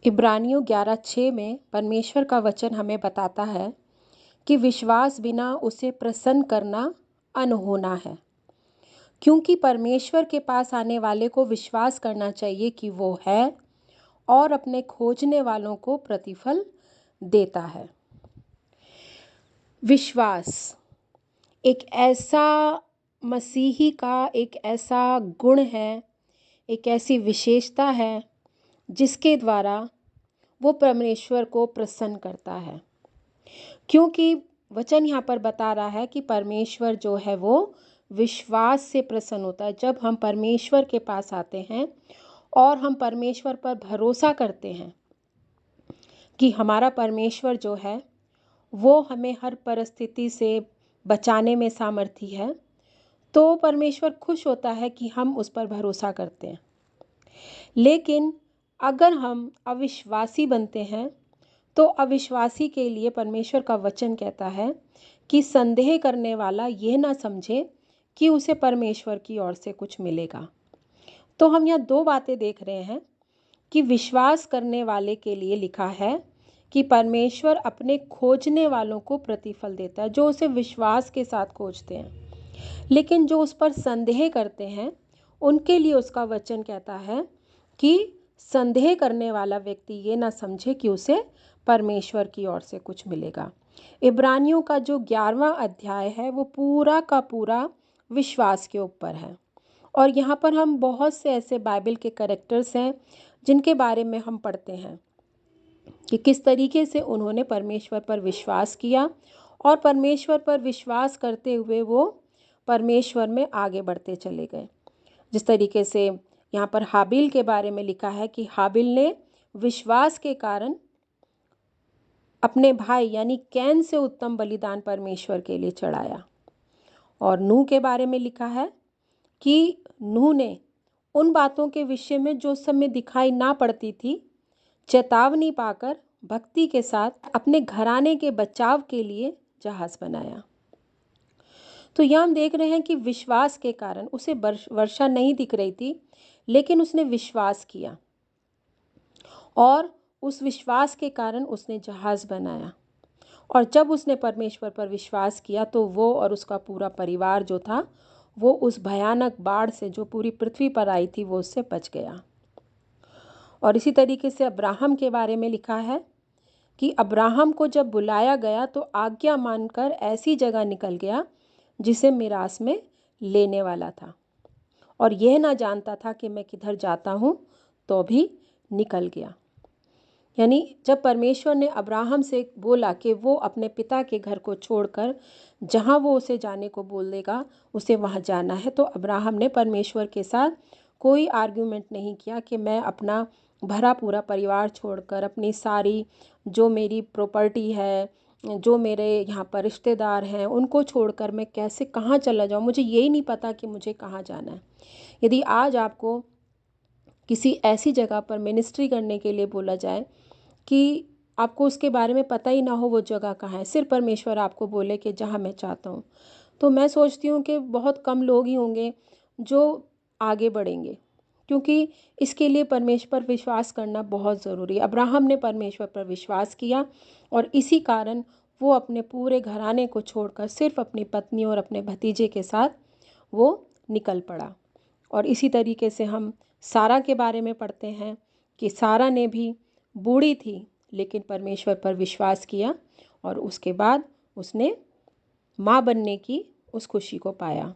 इब्रानियों 11:6 में परमेश्वर का वचन हमें बताता है कि विश्वास बिना उसे प्रसन्न करना अनहोना है, क्योंकि परमेश्वर के पास आने वाले को विश्वास करना चाहिए कि वो है और अपने खोजने वालों को प्रतिफल देता है। विश्वास एक ऐसा मसीही का एक ऐसा गुण है, एक ऐसी विशेषता है जिसके द्वारा वो परमेश्वर को प्रसन्न करता है। क्योंकि वचन यहाँ पर बता रहा है कि परमेश्वर जो है वो विश्वास से प्रसन्न होता है। जब हम परमेश्वर के पास आते हैं और हम परमेश्वर पर भरोसा करते हैं कि हमारा परमेश्वर जो है वो हमें हर परिस्थिति से बचाने में सामर्थी है, तो परमेश्वर खुश होता है कि हम उस पर भरोसा करते हैं। लेकिन अगर हम अविश्वासी बनते हैं तो अविश्वासी के लिए परमेश्वर का वचन कहता है कि संदेह करने वाला यह ना समझे कि उसे परमेश्वर की ओर से कुछ मिलेगा। तो हम यहाँ दो बातें देख रहे हैं कि विश्वास करने वाले के लिए लिखा है कि परमेश्वर अपने खोजने वालों को प्रतिफल देता है, जो उसे विश्वास के साथ खोजते हैं। लेकिन जो उस पर संदेह करते हैं उनके लिए उसका वचन कहता है कि संदेह करने वाला व्यक्ति ये ना समझे कि उसे परमेश्वर की ओर से कुछ मिलेगा। इब्रानियों का जो 11वां अध्याय है वो पूरा का पूरा विश्वास के ऊपर है। और यहाँ पर हम बहुत से ऐसे बाइबल के कैरेक्टर्स हैं जिनके बारे में हम पढ़ते हैं कि किस तरीके से उन्होंने परमेश्वर पर विश्वास किया और परमेश्वर पर विश्वास करते हुए वो परमेश्वर में आगे बढ़ते चले गए। जिस तरीके से यहाँ पर हाबिल के बारे में लिखा है कि हाबिल ने विश्वास के कारण अपने भाई यानी कैन से उत्तम बलिदान परमेश्वर के लिए चढ़ाया। और नूह के बारे में लिखा है कि नूह ने उन बातों के विषय में जो उस समय दिखाई ना पड़ती थी, चेतावनी पाकर भक्ति के साथ अपने घराने के बचाव के लिए जहाज बनाया। तो यहाँ हम देख रहे हैं कि विश्वास के कारण उसे वर्षा नहीं दिख रही थी, लेकिन उसने विश्वास किया और उस विश्वास के कारण उसने जहाज बनाया। और जब उसने परमेश्वर पर विश्वास किया तो वो और उसका पूरा परिवार जो था वो उस भयानक बाढ़ से जो पूरी पृथ्वी पर आई थी वो उससे बच गया। और इसी तरीके से अब्राहम के बारे में लिखा है कि अब्राहम को जब बुलाया गया तो आज्ञा मानकर ऐसी जगह निकल गया जिसे मिरास में लेने वाला था, और यह ना जानता था कि मैं किधर जाता हूँ, तो भी निकल गया। यानी जब परमेश्वर ने अब्राहम से बोला कि वो अपने पिता के घर को छोड़कर जहाँ वो उसे जाने को बोल देगा उसे वहाँ जाना है, तो अब्राहम ने परमेश्वर के साथ कोई आर्ग्यूमेंट नहीं किया कि मैं अपना भरा पूरा परिवार छोड़कर, अपनी सारी जो मेरी प्रॉपर्टी है, जो मेरे यहाँ पर रिश्तेदार हैं, उनको छोड़कर मैं कैसे कहाँ चला जाऊँ, मुझे यही नहीं पता कि मुझे कहाँ जाना है। यदि आज आपको किसी ऐसी जगह पर मिनिस्ट्री करने के लिए बोला जाए कि आपको उसके बारे में पता ही ना हो वो जगह कहाँ है, सिर्फ परमेश्वर आपको बोले कि जहाँ मैं चाहता हूँ, तो मैं सोचती हूँ कि बहुत कम लोग ही होंगे जो आगे बढ़ेंगे, क्योंकि इसके लिए परमेश्वर पर विश्वास करना बहुत ज़रूरी है। अब्राहम ने परमेश्वर पर विश्वास किया और इसी कारण वो अपने पूरे घराने को छोड़कर सिर्फ अपनी पत्नी और अपने भतीजे के साथ वो निकल पड़ा। और इसी तरीके से हम सारा के बारे में पढ़ते हैं कि सारा ने भी बूढ़ी थी लेकिन परमेश्वर पर विश्वास किया और उसके बाद उसने माँ बनने की उस खुशी को पाया।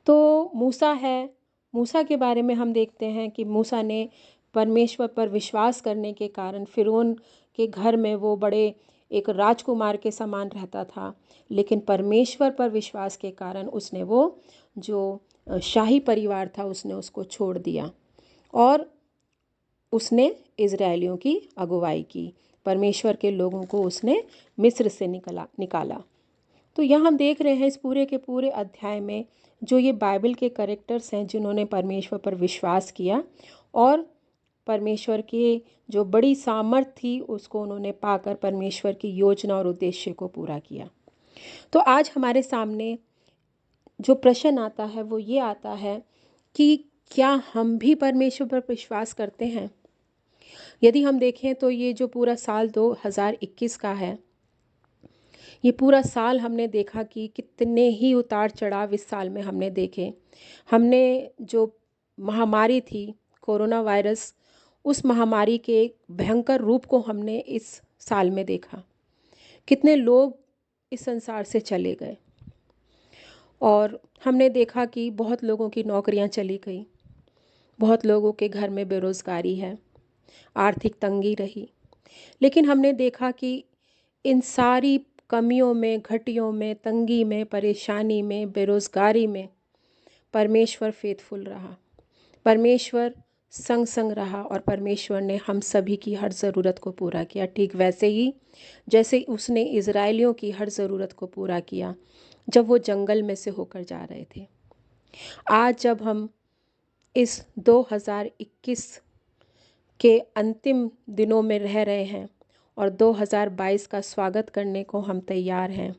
तो मूसा है, मूसा के बारे में हम देखते हैं कि मूसा ने परमेश्वर पर विश्वास करने के कारण फिरौन के घर में वो बड़े एक राजकुमार के समान रहता था, लेकिन परमेश्वर पर विश्वास के कारण उसने वो जो शाही परिवार था उसने उसको छोड़ दिया और उसने इज़राइलियों की अगुवाई की। परमेश्वर के लोगों को उसने मिस्र से निकाला। तो यहाँ हम देख रहे हैं इस पूरे के पूरे अध्याय में जो ये बाइबल के कैरेक्टर्स हैं जिन्होंने परमेश्वर पर विश्वास किया और परमेश्वर के जो बड़ी सामर्थ थी उसको उन्होंने पाकर परमेश्वर की योजना और उद्देश्य को पूरा किया। तो आज हमारे सामने जो प्रश्न आता है वो ये आता है कि क्या हम भी परमेश्वर पर विश्वास करते हैं? यदि हम देखें तो ये जो पूरा साल 2021 का है, ये पूरा साल हमने देखा कि कितने ही उतार चढ़ाव इस साल में हमने देखे। हमने जो महामारी थी कोरोना वायरस, उस महामारी के एक भयंकर रूप को हमने इस साल में देखा। कितने लोग इस संसार से चले गए और हमने देखा कि बहुत लोगों की नौकरियां चली गई, बहुत लोगों के घर में बेरोज़गारी है, आर्थिक तंगी रही। लेकिन हमने देखा कि इन सारी कमियों में, घटियों में, तंगी में, परेशानी में, बेरोज़गारी में परमेश्वर फेथफुल रहा, परमेश्वर संग संग रहा और परमेश्वर ने हम सभी की हर ज़रूरत को पूरा किया। ठीक वैसे ही जैसे उसने इज़राइलियों की हर ज़रूरत को पूरा किया जब वो जंगल में से होकर जा रहे थे। आज जब हम इस 2021 के अंतिम दिनों में रह रहे हैं और 2022 का स्वागत करने को हम तैयार हैं,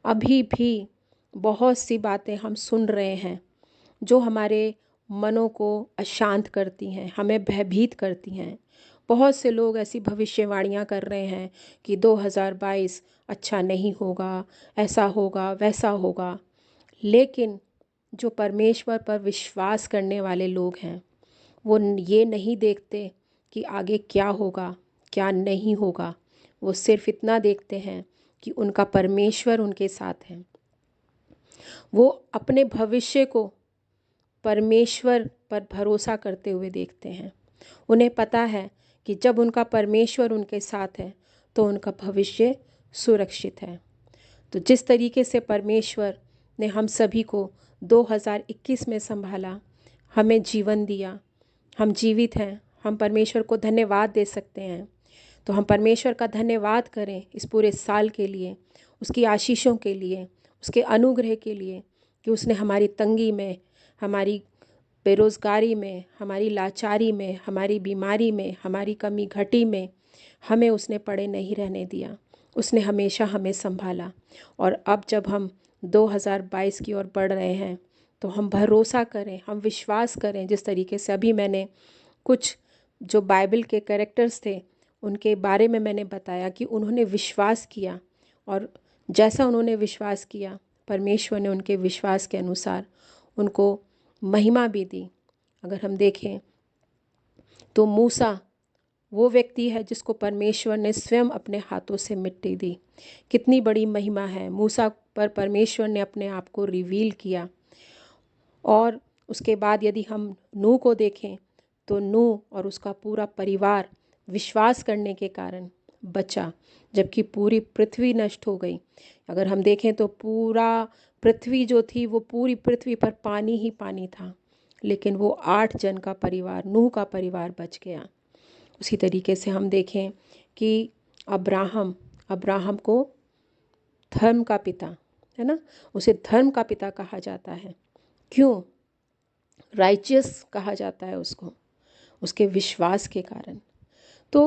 अभी भी बहुत सी बातें हम सुन रहे हैं जो हमारे मनों को अशांत करती हैं, हमें भयभीत करती हैं। बहुत से लोग ऐसी भविष्यवाणियां कर रहे हैं कि 2022 अच्छा नहीं होगा, ऐसा होगा, वैसा होगा। लेकिन जो परमेश्वर पर विश्वास करने वाले लोग हैं, वो ये नहीं देखते कि आगे क्या होगा, क्या नहीं होगा। वो सिर्फ इतना देखते हैं कि उनका परमेश्वर उनके साथ है। वो अपने भविष्य को परमेश्वर पर भरोसा करते हुए देखते हैं। उन्हें पता है कि जब उनका परमेश्वर उनके साथ है तो उनका भविष्य सुरक्षित है। तो जिस तरीके से परमेश्वर ने हम सभी को 2021 में संभाला, हमें जीवन दिया, हम जीवित हैं, हम परमेश्वर को धन्यवाद दे सकते हैं। तो हम परमेश्वर का धन्यवाद करें इस पूरे साल के लिए, उसकी आशीषों के लिए, उसके अनुग्रह के लिए कि उसने हमारी तंगी में, हमारी बेरोज़गारी में, हमारी लाचारी में, हमारी बीमारी में, हमारी कमी घटी में हमें उसने पड़े नहीं रहने दिया। उसने हमेशा हमें संभाला। और अब जब हम 2022 की ओर बढ़ रहे हैं तो हम भरोसा करें, हम विश्वास करें। जिस तरीके से अभी मैंने कुछ जो बाइबल के कैरेक्टर्स थे उनके बारे में मैंने बताया कि उन्होंने विश्वास किया और जैसा उन्होंने विश्वास किया, परमेश्वर ने उनके विश्वास के अनुसार उनको महिमा भी दी। अगर हम देखें तो मूसा वो व्यक्ति है जिसको परमेश्वर ने स्वयं अपने हाथों से मिट्टी दी। कितनी बड़ी महिमा है। मूसा पर परमेश्वर ने अपने आप को रिवील किया। और उसके बाद यदि हम नूह को देखें तो नूह और उसका पूरा परिवार विश्वास करने के कारण बचा, जबकि पूरी पृथ्वी नष्ट हो गई। अगर हम देखें तो पूरा पृथ्वी जो थी वो पूरी पृथ्वी पर पानी ही पानी था, लेकिन वो 8 जन का परिवार, नूह का परिवार बच गया। उसी तरीके से हम देखें कि अब्राहम को धर्म का पिता, है ना, उसे धर्म का पिता कहा जाता है। क्यों? राइचियस कहा जाता है उसको, उसके विश्वास के कारण। तो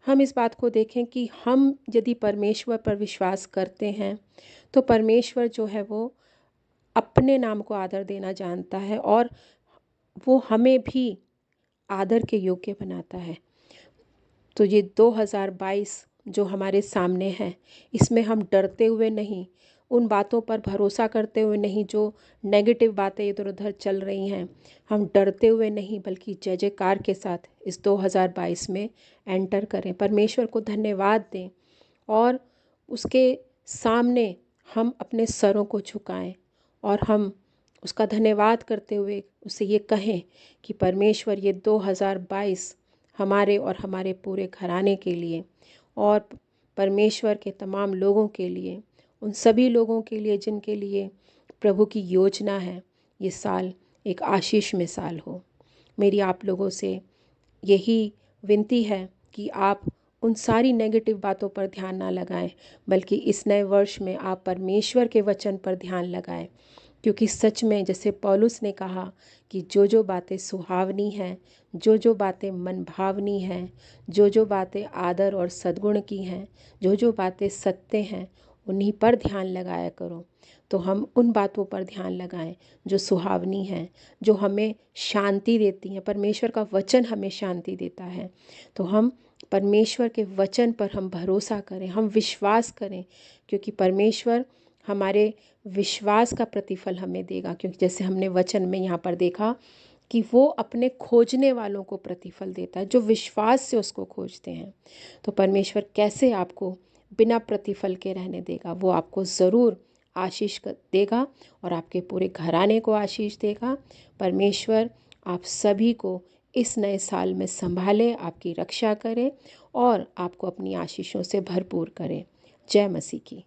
हम इस बात को देखें कि हम यदि परमेश्वर पर विश्वास करते हैं तो परमेश्वर जो है वो अपने नाम को आदर देना जानता है और वो हमें भी आदर के योग्य बनाता है। तो ये 2022 जो हमारे सामने है, इसमें हम डरते हुए नहीं, उन बातों पर भरोसा करते हुए नहीं जो नेगेटिव बातें इधर उधर चल रही हैं, हम डरते हुए नहीं बल्कि जय जयकार के साथ इस 2022 में एंटर करें, परमेश्वर को धन्यवाद दें और उसके सामने हम अपने सरों को झुकाएं और हम उसका धन्यवाद करते हुए उसे ये कहें कि परमेश्वर ये 2022 हमारे और हमारे पूरे घराने के लिए और परमेश्वर के तमाम लोगों के लिए, उन सभी लोगों के लिए जिनके लिए प्रभु की योजना है, ये साल एक आशीष में साल हो। मेरी आप लोगों से यही विनती है कि आप उन सारी नेगेटिव बातों पर ध्यान ना लगाएं, बल्कि इस नए वर्ष में आप परमेश्वर के वचन पर ध्यान लगाएं। क्योंकि सच में जैसे पौलुस ने कहा कि जो जो बातें सुहावनी हैं, जो जो बातें मनभावनी हैं, जो जो बातें आदर और सद्गुण की हैं, जो जो बातें सत्य हैं, उन्हीं पर ध्यान लगाया करो। तो हम उन बातों पर ध्यान लगाएं जो सुहावनी हैं, जो हमें शांति देती हैं। परमेश्वर का वचन हमें शांति देता है। तो हम परमेश्वर के वचन पर हम भरोसा करें, हम विश्वास करें, क्योंकि परमेश्वर हमारे विश्वास का प्रतिफल हमें देगा। क्योंकि जैसे हमने वचन में यहाँ पर देखा कि वो अपने खोजने वालों को प्रतिफल देता है, जो विश्वास से उसको खोजते हैं। तो परमेश्वर कैसे आपको बिना प्रतिफल के रहने देगा? वो आपको ज़रूर आशीष देगा और आपके पूरे घराने को आशीष देगा। परमेश्वर आप सभी को इस नए साल में संभाले, आपकी रक्षा करे और आपको अपनी आशीषों से भरपूर करे। जय मसीह की।